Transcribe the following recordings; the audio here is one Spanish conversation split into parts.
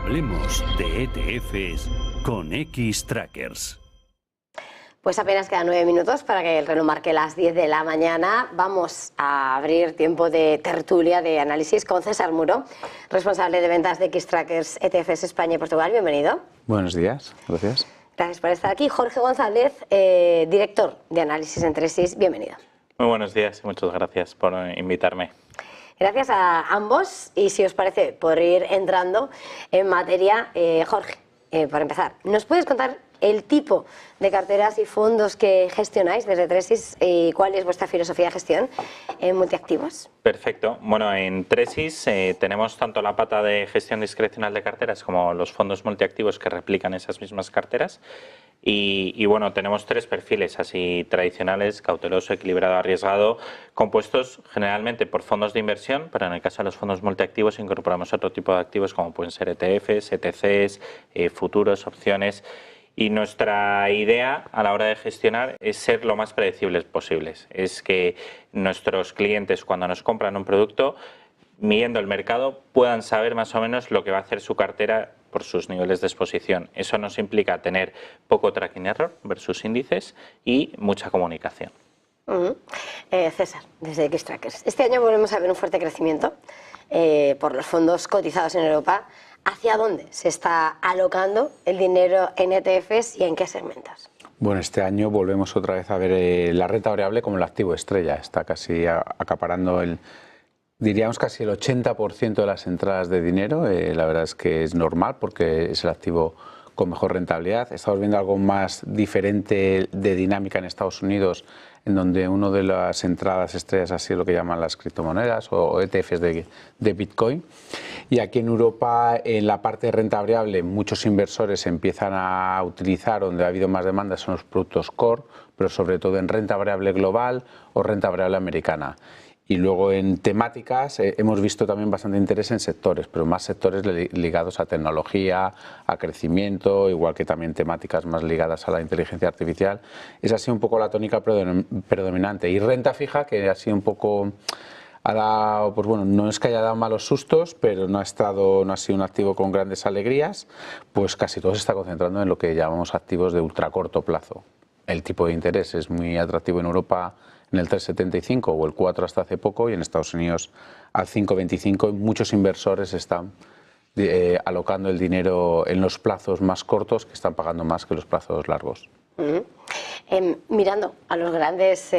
Hablemos de ETFs con Xtrackers. Pues apenas quedan 9 minutos para que el reloj marque las 10 de la mañana. Vamos a abrir tiempo de tertulia, de análisis con César Muro, responsable de ventas de Xtrackers ETFs España y Portugal. Bienvenido. Buenos días, gracias. Gracias por estar aquí. Jorge González, director de análisis en Tresis. Bienvenido. Muy buenos días y muchas gracias por invitarme. Gracias a ambos y si os parece, por ir entrando en materia, Jorge, para empezar, ¿nos puedes contar el tipo de carteras y fondos que gestionáis desde Tresis y cuál es vuestra filosofía de gestión en multiactivos? Perfecto. Bueno, en Tresis tenemos tanto la pata de gestión discrecional de carteras como los fondos multiactivos que replican esas mismas carteras. Y bueno, tenemos tres perfiles así tradicionales: cauteloso, equilibrado, arriesgado, compuestos generalmente por fondos de inversión, pero en el caso de los fondos multiactivos incorporamos otro tipo de activos como pueden ser ETFs, ETCs, futuros, opciones. Y nuestra idea a la hora de gestionar es ser lo más predecibles posibles. Es que nuestros clientes, cuando nos compran un producto, midiendo el mercado, puedan saber más o menos lo que va a hacer su cartera por sus niveles de exposición. Eso nos implica tener poco tracking error versus índices y mucha comunicación. César, desde Xtrackers. Este año volvemos a ver un fuerte crecimiento por los fondos cotizados en Europa. ¿Hacia dónde se está alocando el dinero en ETFs y en qué segmentos? Bueno, este año volvemos otra vez a ver la renta variable como el activo estrella. Está casi acaparando diríamos casi el 80% de las entradas de dinero. La verdad es que es normal porque es el activo con mejor rentabilidad. Estamos viendo algo más diferente de dinámica en Estados Unidos, en donde una de las entradas estrellas ha sido lo que llaman las criptomonedas o ETFs de Bitcoin. Y aquí en Europa, en la parte de renta variable, muchos inversores empiezan a utilizar, donde ha habido más demanda, son los productos core, pero sobre todo en renta variable global o renta variable americana. Y luego en temáticas hemos visto también bastante interés en sectores, pero más sectores ligados a tecnología, a crecimiento, igual que también temáticas más ligadas a la inteligencia artificial. Esa ha sido un poco la tónica predominante. Y renta fija, que ha sido un poco, ha dado, pues bueno, no es que haya dado malos sustos, pero no ha sido un activo con grandes alegrías, pues casi todo se está concentrando en lo que llamamos activos de ultracorto plazo. El tipo de interés es muy atractivo en Europa, en el 3,75 o el 4 hasta hace poco, y en Estados Unidos al 5,25. Muchos inversores están alocando el dinero en los plazos más cortos, que están pagando más que los plazos largos. Mirando a los grandes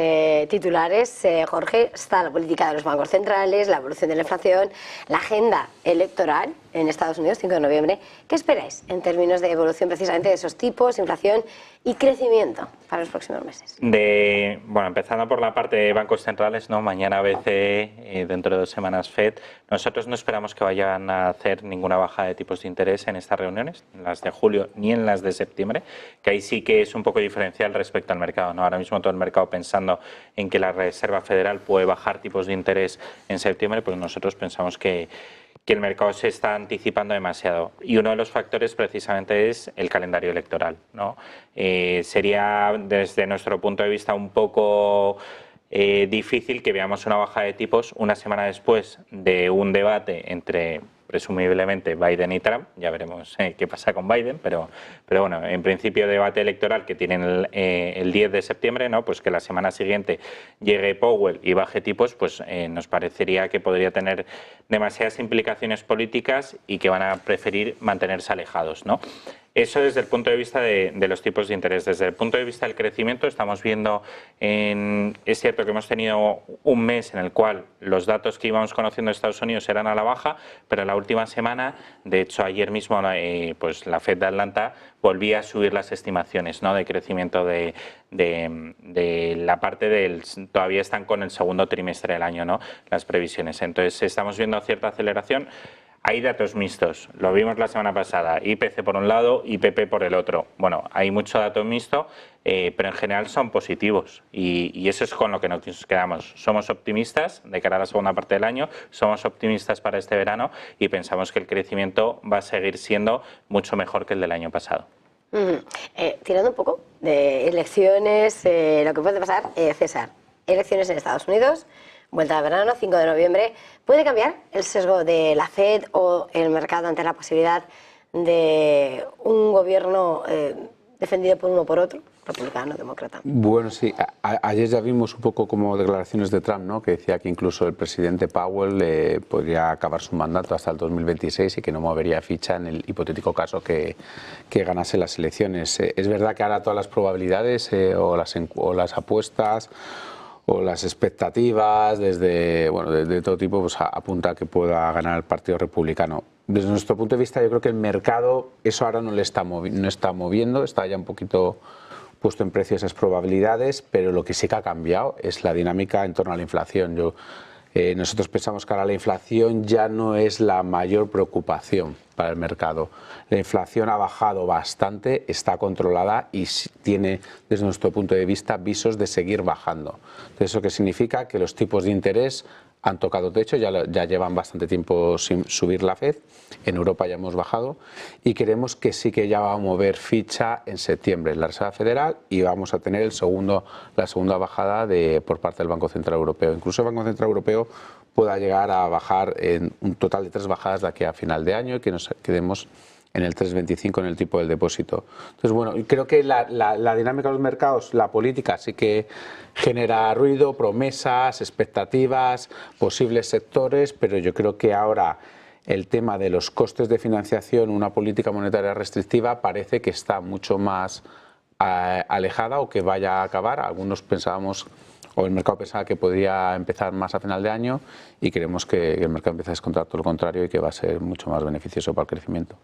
titulares, Jorge, está la política de los bancos centrales, la evolución de la inflación, la agenda electoral en Estados Unidos, 5 de noviembre. ¿Qué esperáis en términos de evolución precisamente de esos tipos, inflación y crecimiento para los próximos meses? Bueno, empezando por la parte de bancos centrales, ¿no? Mañana BCE, dentro de 2 semanas FED. Nosotros no esperamos que vayan a hacer ninguna bajada de tipos de interés en estas reuniones, en las de julio ni en las de septiembre, que ahí sí que es un poco diferencial respecto al mercado, ¿no? Ahora mismo todo el mercado pensando en que la Reserva Federal puede bajar tipos de interés en septiembre, pues nosotros pensamos que el mercado se está anticipando demasiado. Y uno de los factores precisamente es el calendario electoral, ¿no? Sería, desde nuestro punto de vista, un poco difícil que veamos una bajada de tipos una semana después de un debate entre, presumiblemente, Biden y Trump. Ya veremos qué pasa con Biden, pero bueno, en principio debate electoral que tienen el 10 de septiembre, ¿no? Pues que la semana siguiente llegue Powell y baje tipos, pues nos parecería que podría tener demasiadas implicaciones políticas y que van a preferir mantenerse alejados, ¿no? Eso desde el punto de vista de los tipos de interés. Desde el punto de vista del crecimiento, estamos viendo, es cierto que hemos tenido un mes en el cual los datos que íbamos conociendo de Estados Unidos eran a la baja, pero en la última semana, de hecho ayer mismo, pues la Fed de Atlanta volvía a subir las estimaciones, ¿no? De crecimiento de la parte del... Todavía están con el segundo trimestre del año, ¿no? Las previsiones. Entonces estamos viendo cierta aceleración. Hay datos mixtos, lo vimos la semana pasada, IPC por un lado, IPP por el otro. Bueno, hay mucho dato mixto, pero en general son positivos y eso es con lo que nos quedamos. Somos optimistas de cara a la segunda parte del año, somos optimistas para este verano y pensamos que el crecimiento va a seguir siendo mucho mejor que el del año pasado. Tirando un poco de elecciones, lo que puede pasar, César, elecciones en Estados Unidos, vuelta de verano, 5 de noviembre, ¿puede cambiar el sesgo de la FED o el mercado ante la posibilidad de un gobierno defendido por uno o por otro, republicano, demócrata? Bueno, sí. Ayer ya vimos un poco como declaraciones de Trump, ¿no? Que decía que incluso el presidente Powell podría acabar su mandato hasta el 2026 y que no movería ficha en el hipotético caso que ganase las elecciones. Es verdad que ahora todas las probabilidades o las apuestas o las expectativas de todo tipo pues apunta a que pueda ganar el Partido Republicano. Desde nuestro punto de vista, yo creo que el mercado eso ahora no está moviendo, está ya un poquito puesto en precio esas probabilidades, pero lo que sí que ha cambiado es la dinámica en torno a la inflación. Nosotros pensamos que ahora la inflación ya no es la mayor preocupación para el mercado. La inflación ha bajado bastante, está controlada y tiene, desde nuestro punto de vista, visos de seguir bajando. Entonces, ¿eso qué significa? Que los tipos de interés han tocado techo, ya llevan bastante tiempo sin subir la FED, en Europa ya hemos bajado y creemos que sí que ya va a mover ficha en septiembre en la Reserva Federal y vamos a tener la segunda bajada por parte del Banco Central Europeo. Incluso el Banco Central Europeo pueda llegar a bajar en un total de 3 bajadas de aquí a final de año y que nos quedemos en el 3,25 en el tipo del depósito. Entonces, bueno, creo que la dinámica de los mercados, la política sí que genera ruido, promesas, expectativas, posibles sectores, pero yo creo que ahora el tema de los costes de financiación, una política monetaria restrictiva, parece que está mucho más alejada o que vaya a acabar. Algunos pensábamos, o el mercado pensaba que podría empezar más a final de año y creemos que el mercado empieza a descontar todo lo contrario y que va a ser mucho más beneficioso para el crecimiento.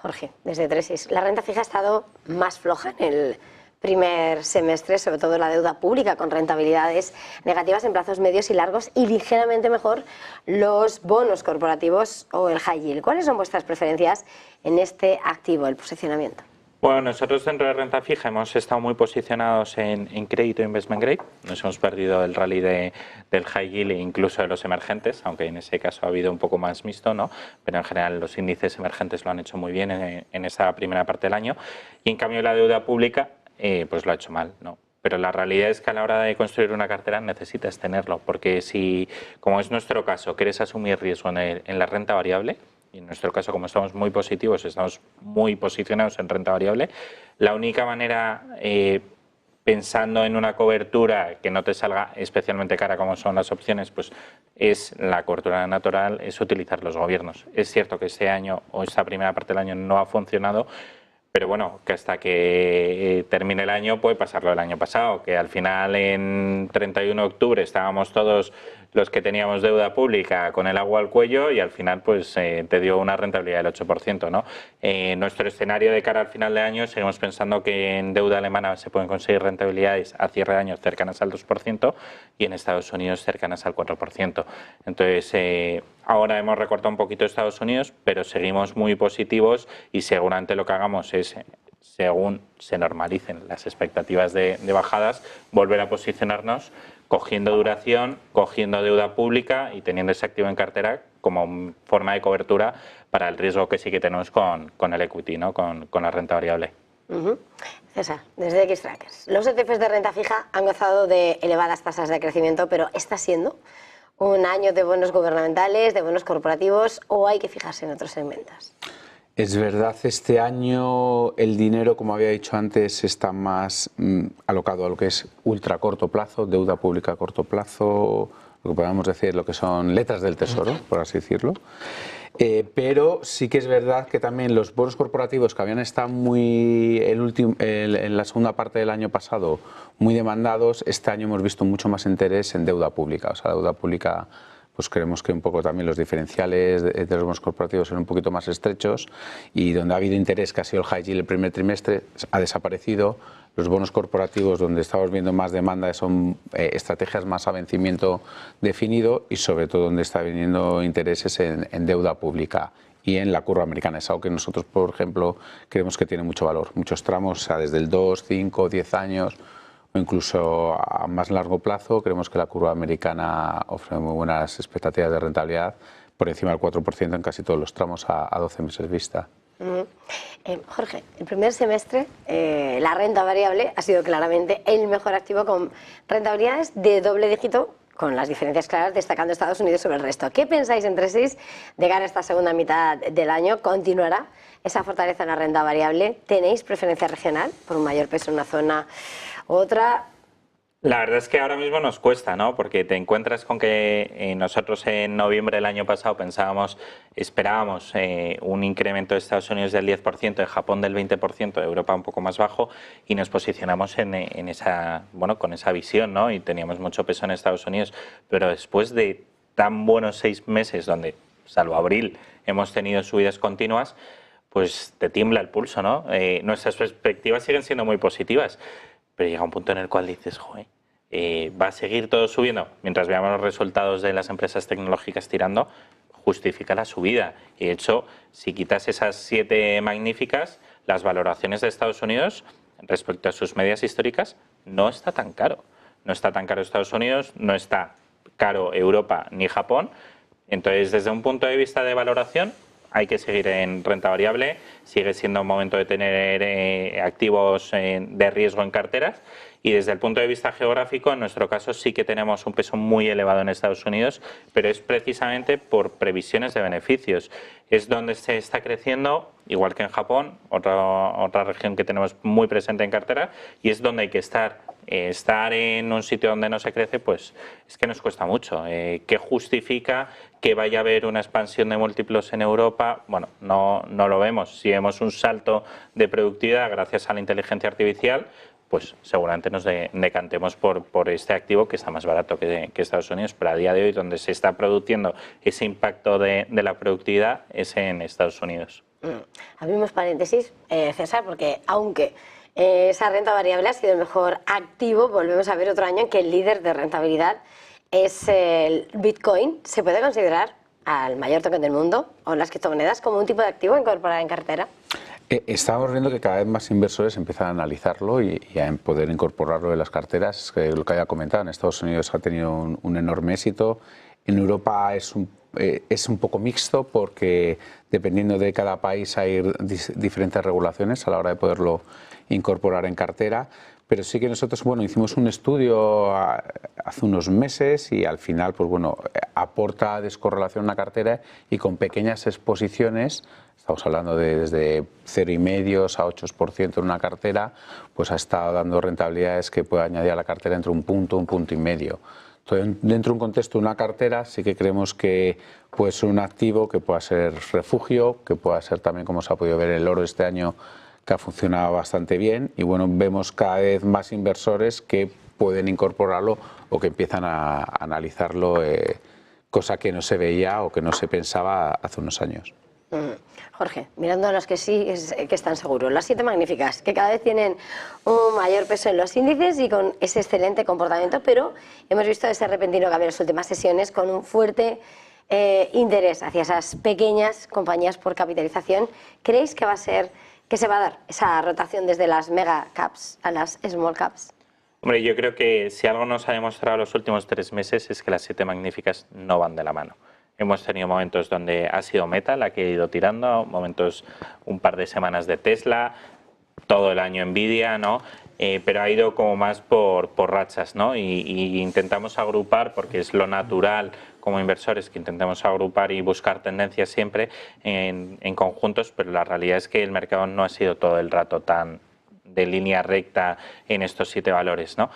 Jorge, desde Tresis, la renta fija ha estado más floja en el primer semestre, sobre todo la deuda pública con rentabilidades negativas en plazos medios y largos y ligeramente mejor los bonos corporativos o el high yield. ¿Cuáles son vuestras preferencias en este activo, el posicionamiento? Bueno, nosotros dentro de renta fija hemos estado muy posicionados en crédito investment grade. Nos hemos perdido el rally del high yield e incluso de los emergentes, aunque en ese caso ha habido un poco más mixto, ¿no? Pero en general los índices emergentes lo han hecho muy bien en esta primera parte del año. Y en cambio la deuda pública pues lo ha hecho mal, ¿no? Pero la realidad es que a la hora de construir una cartera necesitas tenerlo, porque si, como es nuestro caso, quieres asumir riesgo en la renta variable, y en nuestro caso, como estamos muy positivos, estamos muy posicionados en renta variable, la única manera, pensando en una cobertura que no te salga especialmente cara como son las opciones, pues es la cobertura natural, es utilizar los gobiernos. Es cierto que este año o esta primera parte del año no ha funcionado, pero bueno, que hasta que termine el año puede pasar lo del año pasado, que al final en 31 de octubre estábamos todos los que teníamos deuda pública con el agua al cuello y al final pues te dio una rentabilidad del 8%, ¿no? Nuestro escenario de cara al final de año seguimos pensando que en deuda alemana se pueden conseguir rentabilidades a cierre de año cercanas al 2% y en Estados Unidos cercanas al 4%. Entonces, ahora hemos recortado un poquito Estados Unidos, pero seguimos muy positivos y seguramente lo que hagamos es, según se normalicen las expectativas de bajadas, volver a posicionarnos cogiendo duración, cogiendo deuda pública y teniendo ese activo en cartera como forma de cobertura para el riesgo que sí que tenemos con el equity, ¿no? con la renta variable. César, desde Xtrackers. Los ETFs de renta fija han gozado de elevadas tasas de crecimiento, pero ¿está siendo un año de bonos gubernamentales, de bonos corporativos o hay que fijarse en otros segmentos? Es verdad, este año el dinero, como había dicho antes, está más alocado a lo que es ultra corto plazo, deuda pública a corto plazo, lo que podemos decir, lo que son letras del tesoro, por así decirlo. Pero sí que es verdad que también los bonos corporativos que habían estado en la segunda parte del año pasado muy demandados, este año hemos visto mucho más interés en deuda pública. O sea, la deuda pública, pues creemos que un poco también los diferenciales de los bonos corporativos son un poquito más estrechos y donde ha habido interés, que ha sido el high yield el primer trimestre, ha desaparecido. Los bonos corporativos, donde estamos viendo más demanda, son estrategias más a vencimiento definido y sobre todo donde está viniendo intereses en deuda pública y en la curva americana. Es algo que nosotros, por ejemplo, creemos que tiene mucho valor. Muchos tramos, o sea, desde el 2, 5, 10 años o incluso a más largo plazo, creemos que la curva americana ofrece muy buenas expectativas de rentabilidad, por encima del 4% en casi todos los tramos a 12 meses vista. Jorge, el primer semestre la renta variable ha sido claramente el mejor activo con rentabilidades de doble dígito con las diferencias claras, destacando Estados Unidos sobre el resto. ¿Qué pensáis entre sí de cara a esta segunda mitad del año? ¿Continuará esa fortaleza en la renta variable? ¿Tenéis preferencia regional por un mayor peso en una zona u otra? La verdad es que ahora mismo nos cuesta, ¿no? Porque te encuentras con que nosotros en noviembre del año pasado esperábamos un incremento de Estados Unidos del 10%, de Japón del 20%, de Europa un poco más bajo, y nos posicionamos en esa, bueno, con esa visión, ¿no? Y teníamos mucho peso en Estados Unidos, pero después de tan buenos 6 meses donde, salvo abril, hemos tenido subidas continuas, pues te tiembla el pulso, ¿no? Nuestras perspectivas siguen siendo muy positivas, pero llega un punto en el cual dices, joder, ¿va a seguir todo subiendo? Mientras veamos los resultados de las empresas tecnológicas tirando, justifica la subida. Y de hecho, si quitas esas 7 magníficas, las valoraciones de Estados Unidos respecto a sus medias históricas no está tan caro. No está tan caro Estados Unidos, no está caro Europa ni Japón. Entonces, desde un punto de vista de valoración, hay que seguir en renta variable, sigue siendo un momento de tener activos de riesgo en carteras, y desde el punto de vista geográfico, en nuestro caso sí que tenemos un peso muy elevado en Estados Unidos, pero es precisamente por previsiones de beneficios. Es donde se está creciendo, igual que en Japón, otra región que tenemos muy presente en cartera, y es donde hay que estar. Estar en un sitio donde no se crece, pues es que nos cuesta mucho. ¿Qué justifica que vaya a haber una expansión de múltiplos en Europa? Bueno, no lo vemos. Si vemos un salto de productividad gracias a la inteligencia artificial, pues seguramente nos decantemos por este activo que está más barato que Estados Unidos, pero a día de hoy donde se está produciendo ese impacto de la productividad es en Estados Unidos. Abrimos paréntesis, César, porque aunque esa renta variable ha sido el mejor activo, volvemos a ver otro año en que el líder de rentabilidad es el Bitcoin. ¿Se puede considerar al mayor token del mundo o las criptomonedas como un tipo de activo a incorporar en cartera? Estamos viendo que cada vez más inversores empiezan a analizarlo y a poder incorporarlo en las carteras. Lo que había comentado, en Estados Unidos ha tenido un enorme éxito. En Europa es un poco mixto porque dependiendo de cada país hay diferentes regulaciones a la hora de poderlo incorporar en cartera. Pero sí que nosotros, bueno, hicimos un estudio hace unos meses y al final, pues bueno, aporta descorrelación a una cartera y con pequeñas exposiciones, estamos hablando de desde 0,5 a 8% en una cartera, pues ha estado dando rentabilidades que puede añadir a la cartera entre un punto y medio. Entonces, dentro de un contexto de una cartera sí que creemos que puede ser un activo que pueda ser refugio, que pueda ser también, como se ha podido ver, el oro este año, que ha funcionado bastante bien, y bueno, vemos cada vez más inversores que pueden incorporarlo o que empiezan a analizarlo, cosa que no se veía o que no se pensaba hace unos años. Jorge, mirando a las que sí que están seguros, las 7 magníficas, que cada vez tienen un mayor peso en los índices y con ese excelente comportamiento, pero hemos visto ese repentino cambio en las últimas sesiones con un fuerte interés hacia esas pequeñas compañías por capitalización. ¿Creéis que se va a dar esa rotación desde las mega caps a las small caps? Hombre, yo creo que si algo nos ha demostrado los últimos 3 meses es que las 7 magníficas no van de la mano. Hemos tenido momentos donde ha sido Meta la que ha ido tirando, momentos, un par de semanas de Tesla, todo el año Nvidia, ¿no? Pero ha ido como más por rachas, ¿no? Y intentamos agrupar, porque es lo natural como inversores, que intentemos agrupar y buscar tendencias siempre en conjuntos, pero la realidad es que el mercado no ha sido todo el rato tan de línea recta en estos 7 valores, ¿no?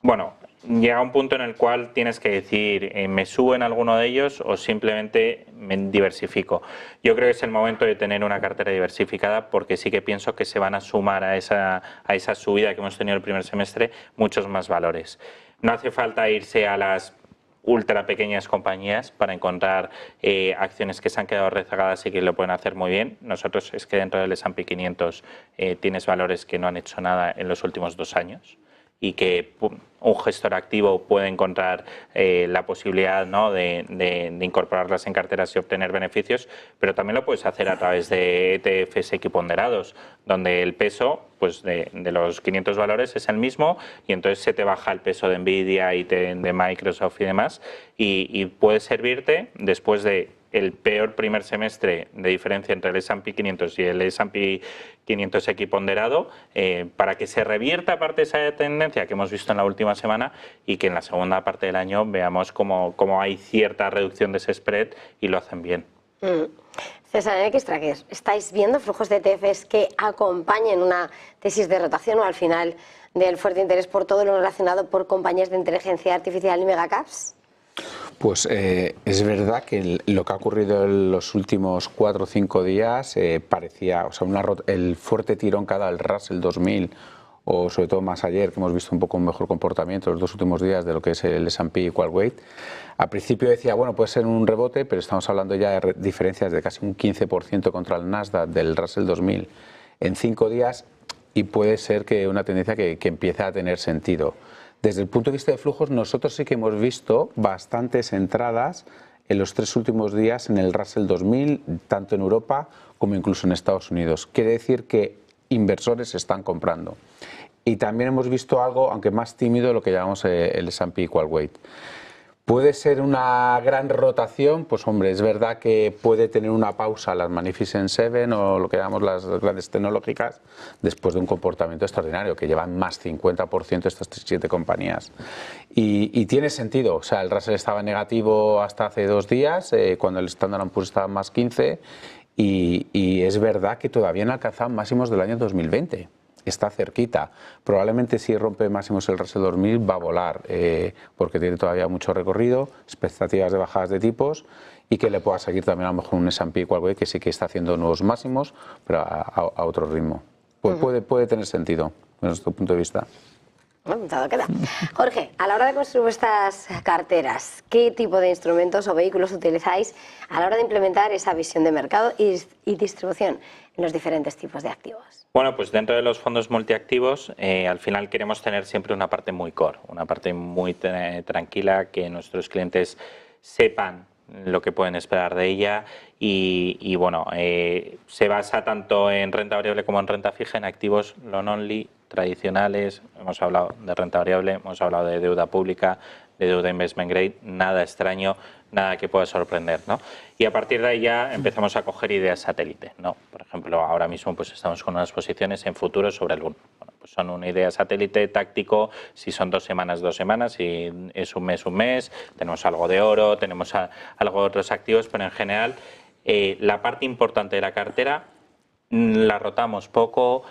Bueno, llega un punto en el cual tienes que decir, ¿me subo en alguno de ellos o simplemente me diversifico? Yo creo que es el momento de tener una cartera diversificada, porque sí que pienso que se van a sumar a esa subida que hemos tenido el primer semestre muchos más valores. No hace falta irse a las ultra pequeñas compañías para encontrar acciones que se han quedado rezagadas y que lo pueden hacer muy bien. Nosotros es que dentro del S&P 500 tienes valores que no han hecho nada en los últimos 2 años y que un gestor activo puede encontrar la posibilidad, ¿no?, de incorporarlas en carteras y obtener beneficios, pero también lo puedes hacer a través de ETFs equiponderados, donde el peso, pues de los 500 valores es el mismo, y entonces se te baja el peso de Nvidia y de Microsoft y demás, y puede servirte después de el peor primer semestre de diferencia entre el S&P 500 y el S&P 500 equiponderado, para que se revierta parte de esa tendencia que hemos visto en la última semana y que en la segunda parte del año veamos cómo hay cierta reducción de ese spread y lo hacen bien. César, en Xtrackers, ¿estáis viendo flujos de ETFs que acompañen una tesis de rotación o al final del fuerte interés por todo lo relacionado por compañías de inteligencia artificial y megacaps? Pues es verdad que lo que ha ocurrido en los últimos 4 o 5 días parecía, o sea, el fuerte tirón que ha dado el Russell 2000, o sobre todo más ayer, que hemos visto un poco un mejor comportamiento los 2 últimos días de lo que es el S&P Equal Weight. Al principio decía, bueno, puede ser un rebote, pero estamos hablando ya de diferencias de casi un 15% contra el Nasdaq del Russell 2000 en 5 días, y puede ser que una tendencia que empiece a tener sentido. Desde el punto de vista de flujos, nosotros sí que hemos visto bastantes entradas en los 3 últimos días en el Russell 2000, tanto en Europa como incluso en Estados Unidos. Quiere decir que inversores están comprando. Y también hemos visto algo, aunque más tímido, lo que llamamos el S&P Equal Weight. ¿Puede ser una gran rotación? Pues hombre, es verdad que puede tener una pausa las Magnificent Seven o lo que llamamos las grandes tecnológicas después de un comportamiento extraordinario, que llevan más 50% estas 7 compañías. Y tiene sentido, o sea, el Russell estaba negativo hasta hace 2 días, cuando el Standard & Poor's estaba más 15, y es verdad que todavía no alcanzado máximos del año 2020. Está cerquita. Probablemente si rompe máximos el Russell 2000 va a volar, porque tiene todavía mucho recorrido, expectativas de bajadas de tipos, y que le pueda seguir también a lo mejor un S&P Equal Weight que sí que está haciendo nuevos máximos, pero a otro ritmo. Puede tener sentido, desde nuestro punto de vista. Todo queda. Jorge, a la hora de construir vuestras carteras, ¿qué tipo de instrumentos o vehículos utilizáis a la hora de implementar esa visión de mercado y distribución en los diferentes tipos de activos? Bueno, pues dentro de los fondos multiactivos, al final queremos tener siempre una parte muy core, una parte muy tranquila, que nuestros clientes sepan lo que pueden esperar de ella y bueno, se basa tanto en renta variable como en renta fija, en activos long only tradicionales. Hemos hablado de renta variable, hemos hablado de deuda pública, de deuda investment grade, nada extraño, nada que pueda sorprender, ¿no? Y a partir de ahí ya empezamos a coger ideas satélite, ¿no? Por ejemplo, ahora mismo pues estamos con unas posiciones en futuro sobre el 1. Bueno, pues son una idea satélite táctico, si son 2 semanas, 2 semanas, si es un mes, tenemos algo de oro, tenemos algo de otros activos, pero en general la parte importante de la cartera la rotamos poco,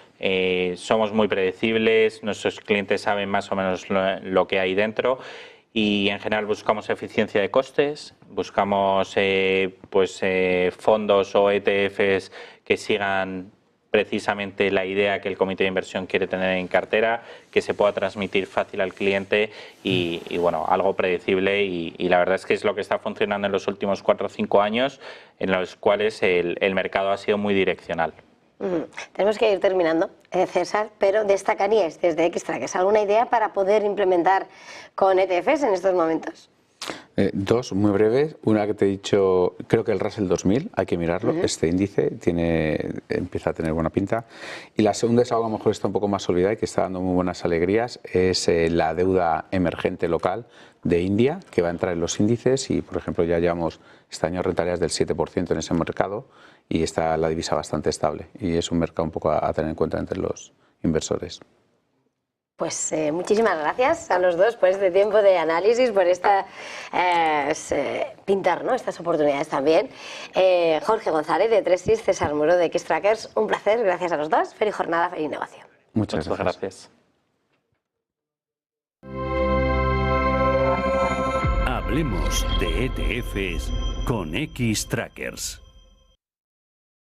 somos muy predecibles, nuestros clientes saben más o menos lo que hay dentro. Y en general buscamos eficiencia de costes, buscamos fondos o ETFs que sigan precisamente la idea que el comité de inversión quiere tener en cartera, que se pueda transmitir fácil al cliente y bueno, algo predecible, y la verdad es que es lo que está funcionando en los últimos 4 o 5 años, en los cuales el mercado ha sido muy direccional. Tenemos que ir terminando, César, pero destacaríais desde Xtrackers alguna idea para poder implementar con ETFs en estos momentos. 2 muy breves. Una que te he dicho, creo que el Russell 2000, hay que mirarlo. Este índice empieza a tener buena pinta. Y la segunda es algo a lo mejor está un poco más olvidada y que está dando muy buenas alegrías, es la deuda emergente local de India, que va a entrar en los índices y, por ejemplo, ya llevamos este año rentabilidades del 7% en ese mercado y está la divisa bastante estable y es un mercado un poco a tener en cuenta entre los inversores. Pues muchísimas gracias a los dos por este tiempo de análisis, por pintar, ¿no?, estas oportunidades también. Jorge González de Tresis, César Muro de Xtrackers, un placer, gracias a los dos. Feliz jornada, feliz negocio. Muchas gracias. Hablemos de ETFs con Xtrackers.